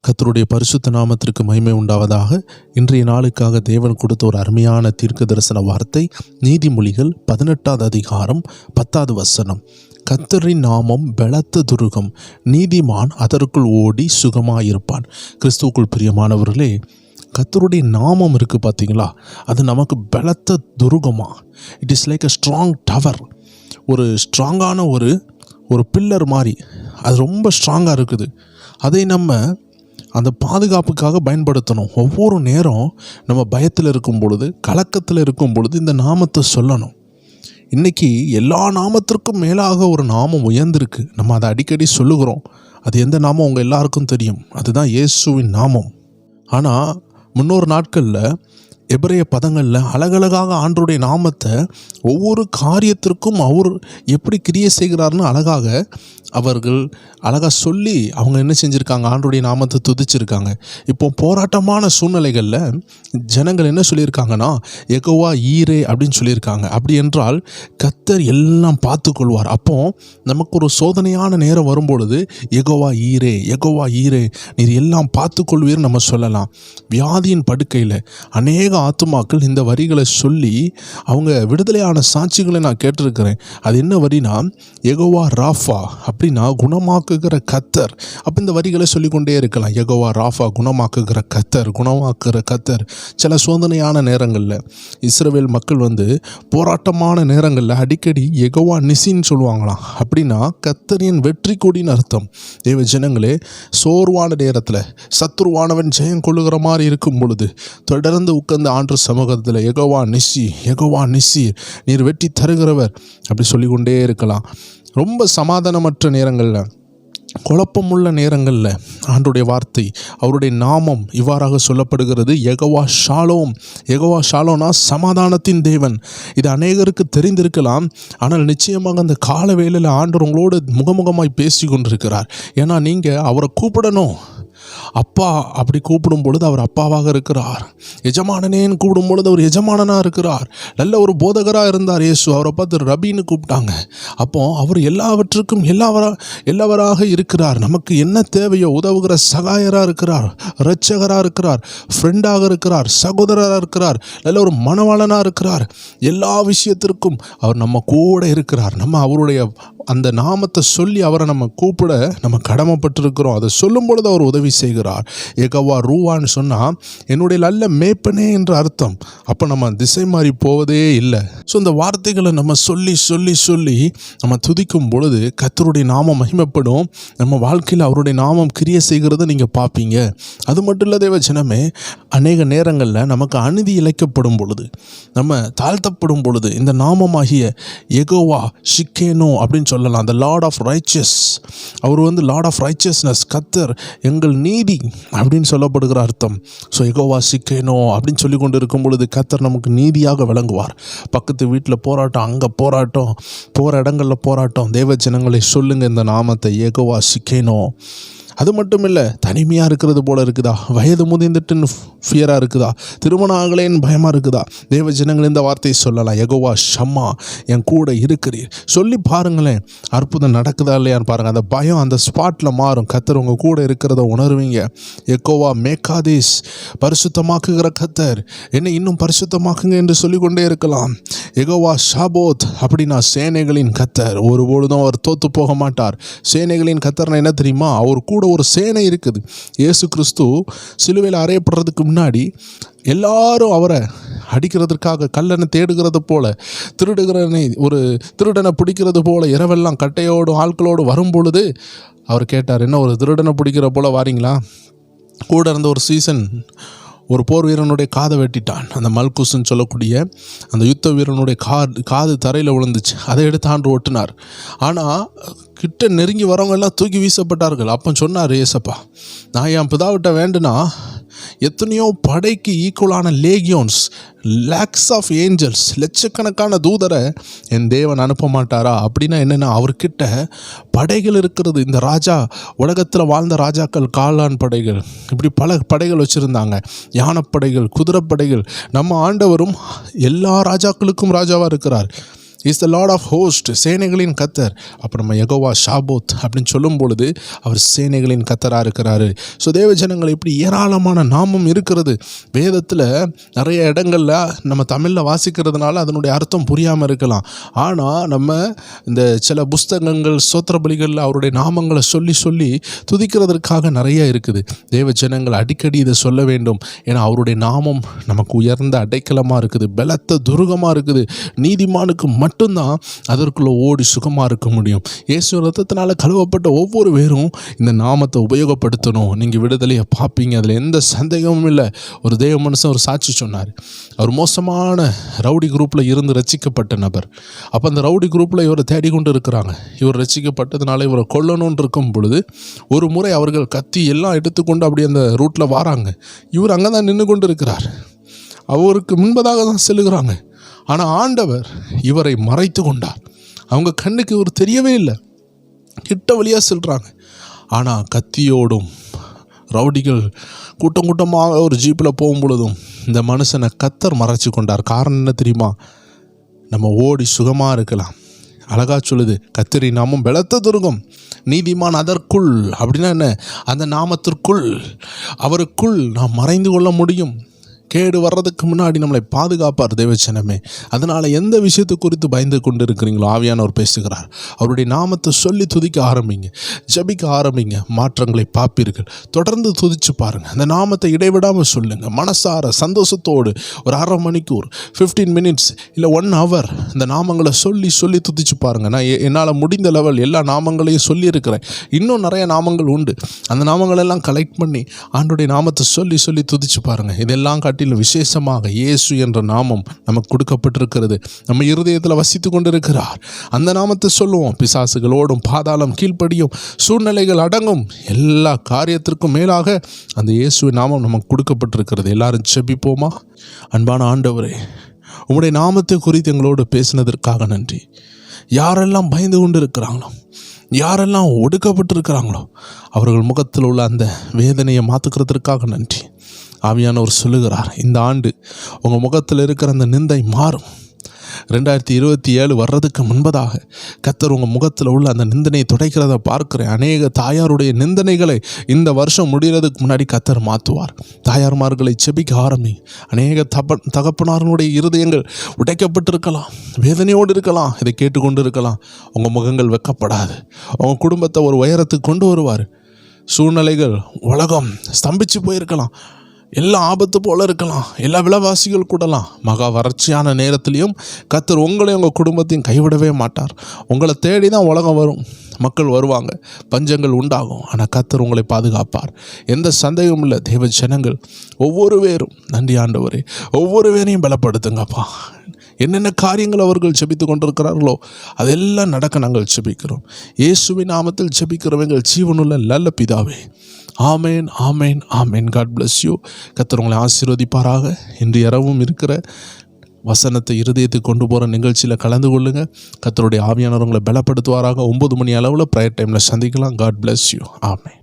கர்த்தருடைய பரிசுத்த நாமத்திற்கு மகிமை உண்டாவதாக. இன்றைய நாளுக்காக தேவன் கொடுத்த ஒரு அருமையான தீர்க்க தரிசன வார்த்தை, நீதிமொழிகள் 18வது அதிகாரம் 10வது வசனம். கர்த்தரின் நாமம் பலத்த துருகம், நீதிமான் அதற்குள் ஓடி சுகமாயிருப்பான். கிறிஸ்துவுக்குள் பிரியமானவர்களே, கர்த்தருடைய நாமம் இருக்குது பார்த்தீங்களா, அது நமக்கு பலத்த துருகமா. It is like a strong tower. ஒரு ஸ்ட்ராங்கான ஒரு பில்லர் மாதிரி அது ரொம்ப ஸ்ட்ராங்காக இருக்குது. அதை நம்ம அந்த பாதுகாப்புக்காக பயன்படுத்தணும். ஒவ்வொரு நேரம் நம்ம பயத்தில் இருக்கும் பொழுது, கலக்கத்தில் இருக்கும் பொழுது இந்த நாமத்தை சொல்லணும். இன்றைக்கி எல்லா நாமத்திற்கும் மேலாக ஒரு நாமம் உயர்ந்திருக்கு. நம்ம அதை அடிக்கடி சொல்லுகிறோம். அது எந்த நாமம் உங்கள் எல்லாருக்கும் தெரியும். அதுதான் இயேசுவின் நாமம். ஆனால் முன்னொரு நாட்களில் எபிரேய பதங்களில் அழகழகாக ஆண்டவருடைய நாமத்தை ஒவ்வொரு காரியத்திற்கும் அவர் எப்படி கிரியை செய்கிறார்னு அவர்கள் அழகாக சொல்லி அவங்க என்ன செஞ்சுருக்காங்க, ஆண்டவருடைய நாமத்தை துதிச்சிருக்காங்க. இப்போ போராட்டமான சூழ்நிலைகளில் ஜனங்கள் என்ன சொல்லியிருக்காங்கன்னா, யெகோவா ஈரே அப்படின்னு சொல்லியிருக்காங்க. அப்படி என்றால் கர்த்தர் எல்லாம் பார்த்து கொள்வார். அப்போ நமக்கு ஒரு சோதனையான நேரம் வரும்பொழுது யெகோவா ஈரே, யெகோவா ஈரே, நீர் எல்லாம் பார்த்து கொள்வீர்னு நம்ம சொல்லலாம். வியாதியின் படுக்கையில் அநேக ஆத்துமாக்கள் இந்த வரிகளை சொல்லி அவங்க விடுதலையான சாட்சிகளை நான் கேட்டிருக்கிறேன். அது என்ன வரினா, யெகோவா ராஃபா அப்படின்னா குணமாக்குகிற கர்த்தர். அப்போ இந்த வரிகளை சொல்லிக்கொண்டே இருக்கலாம். யெகோவா ராஃபா, குணமாக்குகிற கர்த்தர், குணமாக்குகிற கர்த்தர். சில சோதனையான நேரங்களில் இஸ்ரவேல் மக்கள் போராட்டமான நேரங்களில் அடிக்கடி யெகோவா நிசின்னு சொல்லுவாங்களாம். அப்படின்னா கர்த்தரின் வெற்றி கொடின்னு அர்த்தம். தேவ ஜனங்களே, சோர்வான நேரத்தில் சத்துருவானவன் ஜெயம் கொள்ளுகிற மாதிரி இருக்கும் பொழுது தொடர்ந்து உட்கார்ந்து ஆண்டு சமூகத்தில் யெகோவா நிசி, யெகோவா நிசி, நீர் வெற்றி தருகிறவர் அப்படி சொல்லிக்கொண்டே இருக்கலாம். ரொம்ப சமாதானமற்ற நேரங்களில், குழப்பமுள்ள நேரங்களில் ஆண்டுடைய வார்த்தை, அவருடைய நாமம் இவ்வாறாக சொல்லப்படுகிறது. யெகோவா ஷாலோம். யெகோவா ஷாலோனா சமாதானத்தின் தேவன். இது அநேகருக்கு தெரிந்திருக்கலாம். ஆனால் நிச்சயமாக அந்த கால வேளையில் ஆண்டவர் உங்களோடு முகமுகமாய் பேசி கொண்டிருக்கிறார். ஏன்னா நீங்கள் அவரை கூப்பிடணும். அப்பா அப்படி கூப்பிடும் பொழுது அவர் அப்பாவாக இருக்கிறார். எஜமானனேன்னு கூப்பிடும் பொழுது அவர் எஜமானனாக இருக்கிறார். நல்ல ஒரு போதகராக இருந்தார் இயேசு. அவரை பார்த்து ரபின்னு கூப்பிட்டாங்க. அப்போ அவர் எல்லாவற்றுக்கும் எல்லாவராக இருக்கிறார். நமக்கு என்ன தேவையோ உதவுகிற சகாயராக இருக்கிறார், இரட்சகராக இருக்கிறார், ஃப்ரெண்டாக இருக்கிறார், சகோதரராக இருக்கிறார், நல்ல ஒரு மனவாளனாக இருக்கிறார். எல்லா விஷயத்திற்கும் அவர் நம்ம கூட இருக்கிறார். நம்ம அவருடைய அந்த நாமத்தை சொல்லி அவரை நம்ம கூப்பிட நம்ம கடமைப்பட்டிருக்கிறோம். அதை சொல்லும் பொழுது அவர் உதவி செய்கிறார். யெகோவா ரூவான்னு சொன்னால் என்னுடைய நல்ல மேய்ப்பனே என்ற அர்த்தம். அப்போ நம்ம திசை மாறி போவதே இல்லை. ஸோ இந்த வார்த்தைகளை நம்ம சொல்லி சொல்லி சொல்லி நம்ம துதிக்கும் பொழுது கர்த்தருடைய நாமம் மகிமைப்படும். நம்ம வாழ்க்கையில் அவருடைய நாமம் கிரியை செய்கிறத நீங்கள் பார்ப்பீங்க. அது மட்டும் இல்லை தேவ ஜனமே, அநேக நேரங்களில் நமக்கு அநீதி இழைக்கப்படும் பொழுது, நம்ம தாழ்த்தப்படும் பொழுது இந்த நாமமாகிய யெகோவா ஷிக்கேனோ அப்படின்னு சொல்லலாம். The Lord of Righteous. Our Lord of Righteousness, கர்த்தர் எங்கள் நீதி அப்படின்னு சொல்லப்படுகிற அர்த்தம். ஸோ யெகோவா சிக்கேனோ அப்படின்னு சொல்லி கொண்டு இருக்கும் பொழுது கர்த்தர் நமக்கு நீதியாக விளங்குவார். பக்கத்து வீட்டில் போராட்டம், அங்கே போராட்டம், போகிற இடங்களில் போராட்டம். தேவ ஜனங்களை சொல்லுங்கள் இந்த நாமத்தை, யெகோவா சிக்கேனோ. அது மட்டும் இல்லை, தனிமையாக இருக்கிறது போல் இருக்குதா, வயது முதிர்ந்துட்டுன்னு ஃபியராக இருக்குதா, திருமணம் ஆகலேன்னு பயமாக இருக்குதா, தேவ ஜனங்கள் இந்த வார்த்தையை சொல்லலாம். யெகோவா ஷம்மா, என் கூட இருக்கிறீர் சொல்லி பாருங்களேன். அற்புதம் நடக்குதா இல்லையான்னு பாருங்கள். அந்த பயம் அந்த ஸ்பாட்டில் மாறும். கர்த்தர் உங்கள் கூட இருக்கிறத உணர்வீங்க. யெகோவா மேகாதேஸ், பரிசுத்தமாக்குகிற கர்த்தர், என்னை இன்னும் பரிசுத்தமாக்குங்க என்று சொல்லிக்கொண்டே இருக்கலாம். யெகோவா ஷாபோத் அப்படின்னா சேனைகளின் கர்த்தர். ஒருபொழுதும் அவர் தோற்று போக மாட்டார். சேனைகளின் கர்த்தர்னா என்ன தெரியுமா? அவர் கூட ஒரு சேனை இருக்குது. இயேசு கிறிஸ்து சிலுவையில் அறையப்படுறதுக்கு முன்னாடி எல்லாரும் அவரை அடிக்கிறதுக்காக கல்லனை தேடுகிறது போல, ஒரு திருடனை பிடிக்கிறது போல இரவெல்லாம் கட்டையோடு ஆட்களோடு வரும் பொழுது அவர் கேட்டார், என்ன ஒரு திருடனை பிடிக்கிற போல வாரீங்களா? கூட இருந்த ஒரு சீசன் ஒரு போர் வீரனுடைய காதை வெட்டிட்டான். அந்த மல்குஸ்ன்னு சொல்லக்கூடிய அந்த யுத்த வீரனுடைய காது தரையில் விழுந்துச்சு. அதை எடுத்து ஆண்டு ஓட்டினார். ஆனால் கிட்ட நெருங்கி வரவங்க எல்லாம் தூக்கி வீசப்பட்டார்கள். அப்போ சொன்னார் ஏசப்பா, நான் என் பிதாவிட்ட வேண்டுனா எத்தனையோ படைக்கு ஈக்குவலான லேகியோன்ஸ், லேக்ஸ் ஆஃப் ஏஞ்சல்ஸ், லட்சக்கணக்கான தூதரை என் தேவன் அனுப்ப மாட்டாரா? அப்படின்னா என்னென்னா, அவர்கிட்ட படைகள் இருக்கிறது. இந்த ராஜா, உலகத்தில் வாழ்ந்த ராஜாக்கள் காலான் படைகள், இப்படி பல படைகள் வச்சுருந்தாங்க. யானைப்படைகள், குதிரைப்படைகள். நம்ம ஆண்டவரும் எல்லா ராஜாக்களுக்கும் ராஜாவாக இருக்கிறார். Is the lord of host, சேனைகளின் கத்தர். அப்போ நம்ம யெகோவா ஷாபோத் அப்படின்னு சொல்லும் பொழுது அவர் சேனைகளின் கத்தராக இருக்கிறாரு. ஸோ தேவ ஜனங்கள் இப்படி ஏராளமான நாமம் இருக்கிறது. வேதத்தில் நிறைய இடங்களில் நம்ம தமிழில் வாசிக்கிறதுனால அதனுடைய அர்த்தம் புரியாமல் இருக்கலாம். ஆனால் நம்ம இந்த சில புஸ்தகங்கள் ஸ்தோத்திர பலிகளில் அவருடைய நாமங்களை சொல்லி சொல்லி துதிக்கிறதற்காக நிறைய இருக்குது. தேவ ஜனங்கள் அடிக்கடி இதை சொல்ல வேண்டும். ஏன்னா அவருடைய நாமம் நமக்கு உயர்ந்த அடைக்கலமாக இருக்குது, பலத்த துருகமாக இருக்குது. நீதிமானுக்கு மட்டும்தான் அதற்குள்ள ஓடி சுகமாக இருக்க முடியும். இயேசு ரத்தத்தினால கழுவப்பட்ட ஒவ்வொரு பேரும் இந்த நாமத்தை உபயோகப்படுத்தணும். நீங்கள் விடுதலையை பார்ப்பீங்க, அதில் எந்த சந்தேகமும் இல்லை. ஒரு தேவ மனுஷன் ஒரு சாட்சி சொன்னார். அவர் மோசமான ரவுடி குரூப்பில் இருந்து ரட்சிக்கப்பட்ட நபர். அப்போ அந்த ரவுடி குரூப்பில் இவரை தேடிக்கொண்டு இருக்கிறாங்க. இவர் ரட்சிக்கப்பட்டதுனால இவரை கொல்லணும்னு இருக்கும் பொழுது ஒரு முறை அவர்கள் கத்தி எல்லாம் எடுத்துக்கொண்டு அப்படி அந்த ரூட்டில் வராங்க. இவர் அங்கே தான் நின்று கொண்டு இருக்கிறார். அவருக்கு முன்பதாக தான் செல்லுகிறாங்க. ஆனால் ஆண்டவர் இவரை மறைத்து கொண்டார். அவங்க கண்ணுக்கு இவர் தெரியவே இல்லை. கிட்ட வழியாக செல்கிறாங்க. ஆனால் கத்தியோடும் ரவுடிகள் கூட்டம் கூட்டமாக ஒரு ஜீப்பில் போகும் பொழுதும் இந்த மனுஷனை கத்தர் மறைச்சி கொண்டார். காரணம் என்ன தெரியுமா? நம்ம ஓடி சுகமாக இருக்கலாம். அழகா சொல்லுது, கத்தரி நாமம் பலத்த துருகம், நீதிமான் அதற்குள். அப்படின்னா என்ன? அந்த நாமத்திற்குள், அவருக்குள் நாம் மறைந்து கொள்ள முடியும். கேடு வர்றதுக்கு முன்னாடி நம்மளை பாதுகாப்பார் தேவச்சனமே. அதனால் எந்த விஷயத்தை குறித்து பயந்து கொண்டு இருக்கிறீங்களோ ஆவியானவர் பேசுகிறார். அவருடைய நாமத்தை சொல்லி துதிக்க ஆரம்பிங்க, ஜபிக்க ஆரம்பிங்க, மாற்றங்களை பார்ப்பீர்கள். தொடர்ந்து துதிச்சு பாருங்கள். அந்த நாமத்தை இடைவிடாமல் சொல்லுங்கள். மனசார சந்தோஷத்தோடு ஒரு அரை மணிக்கூர் 15 minutes இல்லை 1 hour இந்த நாமங்களை சொல்லி சொல்லி துதிச்சு பாருங்கள். நான் என்னால் முடிந்த லெவல் எல்லா நாமங்களையும் சொல்லியிருக்கிறேன். இன்னும் நிறைய நாமங்கள் உண்டு. அந்த நாமங்களெல்லாம் கலெக்ட் பண்ணி ஆண்டோடைய நாமத்தை சொல்லி சொல்லி துதிச்சு பாருங்கள். இதெல்லாம் விசேஷமாக இயேசு என்ற நாமம் நமக்கு கொடுக்கப்பட்டிருக்கிறது. நம்ம இருதயத்தில் வசித்து கொண்டிருக்கிறார். அந்த நாமத்தை சொல்லுவோம். பிசாசுகளோடும் பாதாளம் கீழ்ப்படியும், சூழ்நிலைகள் அடங்கும், எல்லா காரியத்திற்கும் மேலாக அந்த இயேசுவின் நாமம் நமக்கு கொடுக்கப்பட்டிருக்கிறது. எல்லாரும் ஜெபிப்போமா? அன்பான ஆண்டவரே, உம்முடைய நாமத்தை குறித்து எங்களோடு பேசினதற்காக நன்றி. யாரெல்லாம் பயந்து கொண்டு இருக்கிறாங்களோ, யாரெல்லாம் ஒடுக்கப்பட்டிருக்கிறாங்களோ அவர்கள் முகத்தில் உள்ள அந்த வேதனையை மாற்றுக்கிறதுக்காக நன்றி. ஆவியானவர் சொல்லுகிறார், இந்த ஆண்டு உங்கள் முகத்தில் இருக்கிற அந்த நிந்தை மாறும். 2027 வர்றதுக்கு முன்பதாக கர்த்தர் உங்கள் முகத்தில் உள்ள அந்த நிந்தனையை துடைக்கிறத பார்க்குறேன். அநேக தாயாருடைய நிந்தனைகளை இந்த வருஷம் முடிகிறதுக்கு முன்னாடி கர்த்தர் மாற்றுவார். தாயார்மார்களை செபிக்க ஆரம்பி. அநேக தகப்பனார்களுடைய இருதயங்கள் உடைக்கப்பட்டிருக்கலாம், வேதனையோடு இருக்கலாம், இதை கேட்டுக்கொண்டு இருக்கலாம். உங்கள் முகங்கள் வெக்கப்படாது. உங்கள் குடும்பத்தை ஒரு உயரத்துக்கு கொண்டு வருவார். சூழ்நிலைகள் உலகம் ஸ்தம்பிச்சு போயிருக்கலாம், எல்லா ஆபத்து போல இருக்கலாம், எல்லா விலைவாசிகள் கூடலாம். மகா வறட்சியான நேரத்திலையும் கர்த்தர் உங்களையும் உங்கள் குடும்பத்தையும் கைவிடவே மாட்டார். உங்களை தேடி தான் உலகம் வரும், மக்கள் வருவாங்க, பஞ்சங்கள் உண்டாகும். ஆனால் கர்த்தர் உங்களை பாதுகாப்பார். எந்த சந்தேகமும் இல்லை. தேவ ஜனங்கள் ஒவ்வொரு பேரும், நன்றி ஆண்டவரே, ஒவ்வொரு பேரையும் பலப்படுத்துங்கப்பா. என்னென்ன காரியங்கள் அவர்கள் ஜெபித்து கொண்டிருக்கிறார்களோ அதெல்லாம் நடக்க நாங்கள் ஜெபிக்கிறோம். இயேசுவின் நாமத்தில் ஜெபிக்கிறோம் எங்கள் ஜீவனுள்ள நல்ல பிதாவே. ஆமேன், ஆமேன், ஆமேன். God bless you. கர்த்தர் உங்களை ஆசீர்வதிப்பாராக. இன்று இரவும் இருக்கிற வசனத்தை இருதயத்துக்கு கொண்டு போகிற நிகழ்ச்சியில் கலந்து கொள்ளுங்கள். கர்த்தருடைய ஆவியானவர் உங்களை பலப்படுத்துவாராக. 9 மணி அளவில் ப்ரேயர் டைமில் சந்திக்கலாம். God bless you. ஆமேன்.